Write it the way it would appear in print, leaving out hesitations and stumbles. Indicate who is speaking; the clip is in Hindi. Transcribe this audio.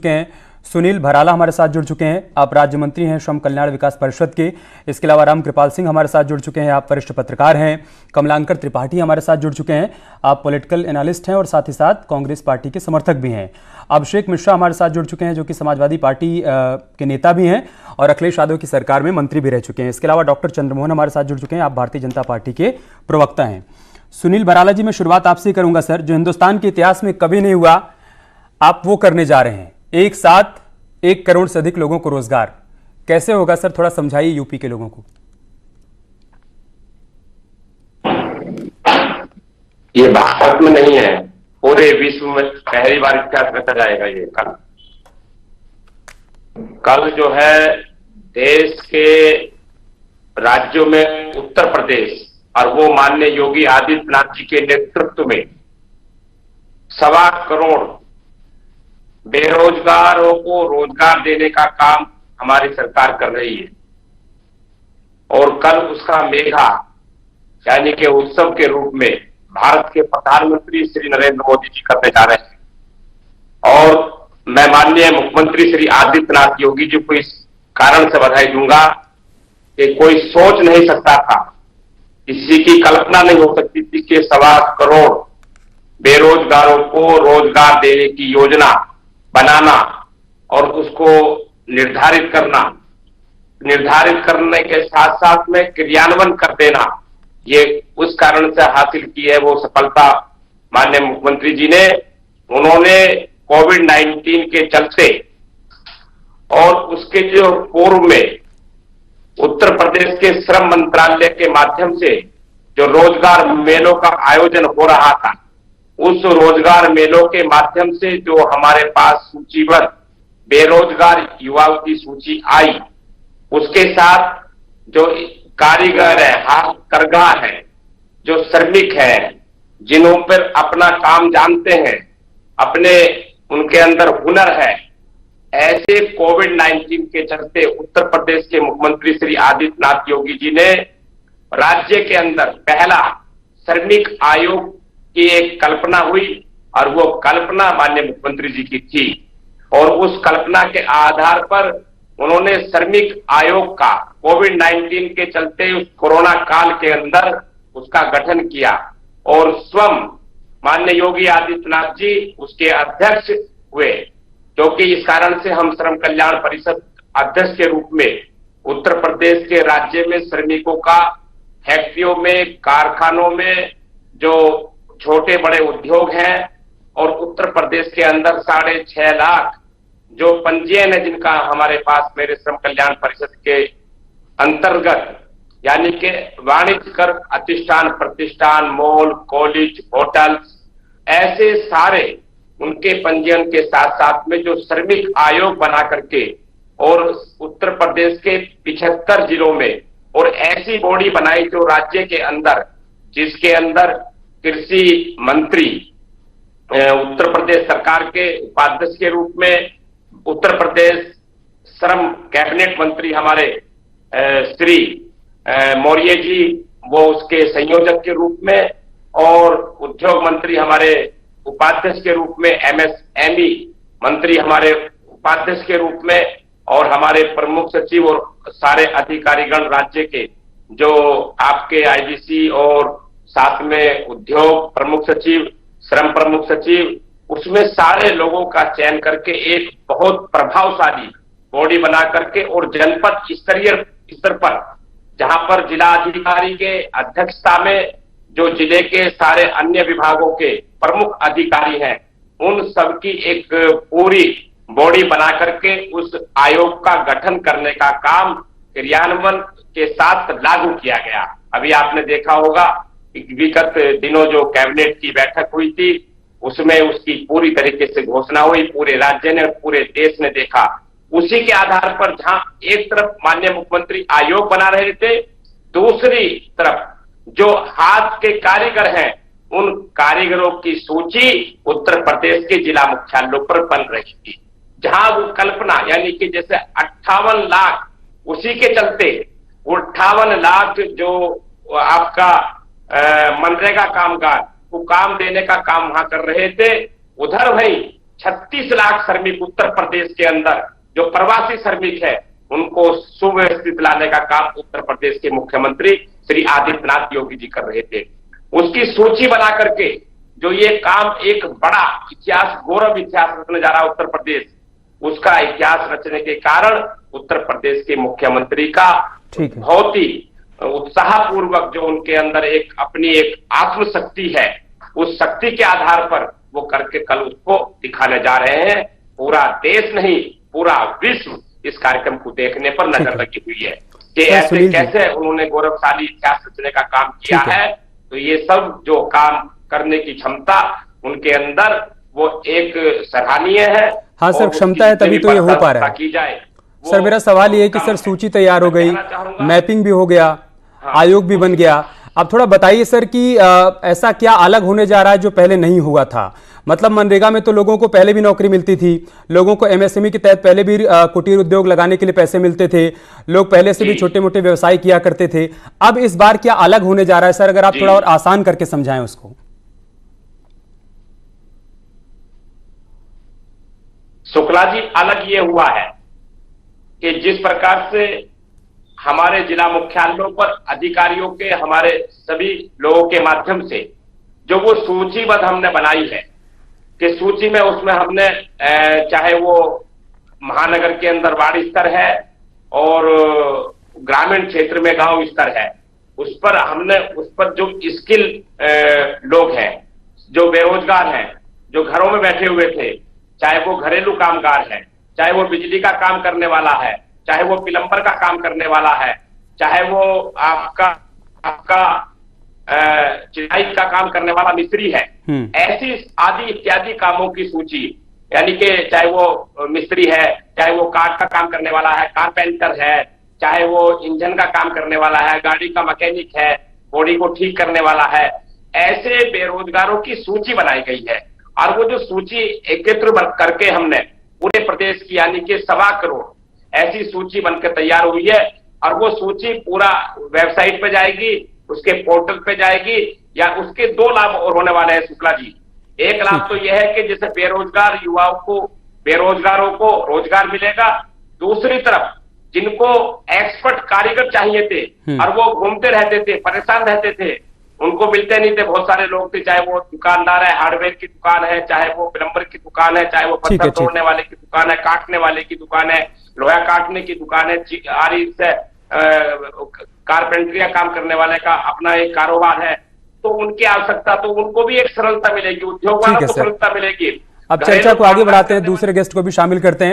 Speaker 1: चुके हैं। सुनील भराला हमारे साथ जुड़ चुके हैं, आप राज्य मंत्री हैं श्रम कल्याण विकास परिषद के। इसके अलावा रामकृपाल सिंह हमारे साथ जुड़ चुके हैं, आप वरिष्ठ पत्रकार हैं। कमलांकर त्रिपाठी हमारे साथ जुड़ चुके हैं, आप पॉलिटिकल एनालिस्ट हैं और साथ ही साथ कांग्रेस पार्टी के समर्थक भी हैं। अभिषेक मिश्रा हमारे साथ जुड़ चुके हैं, जो कि समाजवादी पार्टी के नेता भी हैं और अखिलेश यादव की सरकार में मंत्री भी रह चुके हैं। इसके अलावा डॉक्टर चंद्रमोहन हमारे साथ जुड़ चुके हैं, आप भारतीय जनता पार्टी के प्रवक्ता हैं। सुनील भराला जी, मैं शुरुआत आपसे ही करूंगा सर। जो हिंदुस्तान के इतिहास में कभी नहीं हुआ, आप वो करने जा रहे हैं। एक साथ 1 करोड़ से अधिक लोगों को रोजगार, कैसे होगा सर? थोड़ा समझाइए यूपी के लोगों को।
Speaker 2: ये भारत में नहीं है, पूरे विश्व में पहली बार इतिहास रचा जाएगा ये कल जो है देश के राज्यों में उत्तर प्रदेश और वो माननीय योगी आदित्यनाथ जी के नेतृत्व में 1.25 करोड़ बेरोजगारों को रोजगार देने का काम हमारी सरकार कर रही है। और कल उसका मेघा यानी कि उत्सव के रूप में भारत के प्रधानमंत्री श्री नरेंद्र मोदी जी करने जा रहे हैं। और मैं माननीय मुख्यमंत्री श्री आदित्यनाथ योगी जी को इस कारण से बधाई दूंगा कि कोई सोच नहीं सकता था, किसी की कल्पना नहीं हो सकती थी कि 1.25 करोड़ बेरोजगारों को रोजगार देने की योजना बनाना और उसको निर्धारित करने के साथ साथ में क्रियान्वयन कर देना, ये उस कारण से हासिल की है वो सफलता माननीय मुख्यमंत्री जी ने। उन्होंने कोविड-19 के चलते और उसके जो पूर्व में उत्तर प्रदेश के श्रम मंत्रालय के माध्यम से जो रोजगार मेलों का आयोजन हो रहा था, उस रोजगार मेलों के माध्यम से जो हमारे पास सूचीबद्ध बेरोजगार युवाओं की सूची आई, उसके साथ जो कारीगर है, हाथकरघा है, जो श्रमिक है, जिन्हों पर अपना काम जानते हैं, अपने उनके अंदर हुनर है, ऐसे कोविड-19 के चलते उत्तर प्रदेश के मुख्यमंत्री श्री आदित्यनाथ योगी जी ने राज्य के अंदर पहला श्रमिक आयोग की एक कल्पना हुई और वो कल्पना माननीय मुख्यमंत्री जी की थी। और उस कल्पना के आधार पर उन्होंने श्रमिक आयोग का कोविड-19 के चलते उस कोरोना काल के अंदर उसका गठन किया और स्वयं माननीय योगी आदित्यनाथ जी उसके अध्यक्ष हुए। क्योंकि इस कारण से हम श्रम कल्याण परिषद अध्यक्ष के रूप में उत्तर प्रदेश के राज्य में श्रमिकों का फैक्ट्रियों में, कारखानों में जो छोटे बड़े उद्योग हैं और उत्तर प्रदेश के अंदर 6.5 लाख जो पंजीयन है जिनका हमारे पास मेरे श्रम कल्याण परिषद के अंतर्गत, यानी कि वाणिज्य कर अधिष्ठान प्रतिष्ठान, मॉल, कॉलेज, होटल्स, ऐसे सारे उनके पंजीयन के साथ साथ में जो श्रमिक आयोग बना करके और उत्तर प्रदेश के 75 जिलों में और ऐसी बॉडी बनाई जो राज्य के अंदर, जिसके अंदर कृषि मंत्री उत्तर प्रदेश सरकार के उपाध्यक्ष के रूप में, उत्तर प्रदेश श्रम कैबिनेट मंत्री हमारे श्री मौर्य जी वो उसके संयोजक के रूप में, और उद्योग मंत्री हमारे उपाध्यक्ष के रूप में, एमएसएमई मंत्री हमारे उपाध्यक्ष के रूप में, और हमारे प्रमुख सचिव और सारे अधिकारीगण राज्य के जो आपके आईजीसी और साथ में उद्योग प्रमुख सचिव, श्रम प्रमुख सचिव, उसमें सारे लोगों का चयन करके एक बहुत प्रभावशाली बॉडी बना करके और जनपद स्तरीय स्तर पर, जहां पर जिला अधिकारी के अध्यक्षता में जो जिले के सारे अन्य विभागों के प्रमुख अधिकारी हैं, उन सबकी एक पूरी बॉडी बना करके उस आयोग का गठन करने का काम क्रियान्वयन के साथ लागू किया गया। अभी आपने देखा होगा विगत दिनों जो कैबिनेट की बैठक हुई थी, उसमें उसकी पूरी तरीके से घोषणा हुई, पूरे राज्य ने और पूरे देश ने देखा। उसी के आधार पर जहां एक तरफ माननीय मुख्यमंत्री आयोग बना रहे थे, दूसरी तरफ जो हाथ के कारीगर हैं, उन कारीगरों की सूची उत्तर प्रदेश के जिला मुख्यालयों पर बन रही थी। जहां वो कल्पना यानी कि जैसे 58 लाख, उसी के चलते 58 लाख जो आपका मनरेगा कामगार को काम देने का काम वहां कर रहे थे, उधर भाई 36 लाख श्रमिक उत्तर प्रदेश के अंदर जो प्रवासी श्रमिक है उनको सुव्यवस्थित लाने का काम उत्तर प्रदेश के मुख्यमंत्री श्री आदित्यनाथ योगी जी कर रहे थे। उसकी सूची बना करके जो ये काम एक बड़ा इतिहास, गौरव इतिहास रचने जा रहा है उत्तर प्रदेश, उसका इतिहास रचने के कारण उत्तर प्रदेश के मुख्यमंत्री का बहुत ही उत्साहपूर्वक जो उनके अंदर एक अपनी एक आत्मशक्ति है, उस शक्ति के आधार पर वो करके कल उसको दिखाने जा रहे हैं। पूरा देश नहीं, पूरा विश्व इस कार्यक्रम को देखने पर नजर लगी हुई है कि ऐसे कैसे उन्होंने गौरवशाली इतिहास रचने का काम किया है। तो ये सब जो काम करने की क्षमता उनके अंदर वो एक सराहनीय है।
Speaker 1: हाँ सर, क्षमता है तभी तो ये हो पा रहा है।
Speaker 2: की जाए
Speaker 1: सर, मेरा सवाल ये है कि सर सूची तैयार हो गई, मैपिंग भी हो गया, आयोग भी बन गया, अब थोड़ा बताइए सर कि ऐसा क्या अलग होने जा रहा है जो पहले नहीं हुआ था? मतलब मनरेगा में तो लोगों को पहले भी नौकरी मिलती थी, लोगों को एमएसएमई के तहत पहले भी कुटीर उद्योग लगाने के लिए पैसे मिलते थे, लोग पहले से भी छोटे मोटे व्यवसाय किया करते थे। अब इस बार क्या अलग होने जा रहा है सर? अगर आप थोड़ा और आसान करके समझाएं उसको।
Speaker 2: शुक्ला जी, अलग ये हुआ है कि जिस प्रकार से हमारे जिला मुख्यालयों पर अधिकारियों के, हमारे सभी लोगों के माध्यम से जो वो सूचीबद्ध हमने बनाई है कि सूची में उसमें हमने चाहे वो महानगर के अंदर वार्ड स्तर है और ग्रामीण क्षेत्र में गांव स्तर है, उस पर हमने उस पर जो स्किल लोग हैं, जो बेरोजगार हैं, जो घरों में बैठे हुए थे, चाहे वो घरेलू कामगार है, चाहे वो बिजली का काम करने वाला है, चाहे वो प्लम्बर का काम करने वाला है, चाहे वो आपका चिनाई का काम करने वाला मिस्त्री है, ऐसी आदि इत्यादि कामों की सूची, यानी कि चाहे वो मिस्त्री है, चाहे वो काठ का काम करने वाला है, कारपेंटर है, चाहे वो इंजन का काम करने वाला है, गाड़ी का मैकेनिक है, बॉडी को ठीक करने वाला है, ऐसे बेरोजगारों की सूची बनाई गई है। और वो जो सूची एकत्र करके हमने पूरे प्रदेश की, यानी कि 1.25 करोड़ ऐसी सूची बनकर तैयार हुई है, और वो सूची पूरा वेबसाइट पे जाएगी, उसके पोर्टल पे जाएगी, या उसके 2 लाभ और होने वाले हैं शुक्ला जी। एक लाभ तो यह है कि जैसे बेरोजगार युवाओं को, बेरोजगारों को रोजगार मिलेगा। दूसरी तरफ जिनको एक्सपर्ट कारीगर चाहिए थे और वो घूमते रहते थे, परेशान रहते थे, उनको मिलते नहीं थे, बहुत सारे लोग थे, चाहे वो दुकानदार है, हार्डवेयर की दुकान है, चाहे वो प्लम्बर की दुकान है, चाहे वो पत्थर तोड़ने वाले की दुकान है, काटने वाले की दुकान है, लोहा काटने की दुकान है, आरी से कारपेंटरिया काम करने वाले का अपना एक कारोबार है, तो उनकी आवश्यकता, तो उनको भी एक सरलता मिलेगी, उद्योग वालों को सरलता मिलेगी।
Speaker 1: अब चर्चा को आगे बढ़ाते हैं, दूसरे गेस्ट को भी शामिल करते हैं।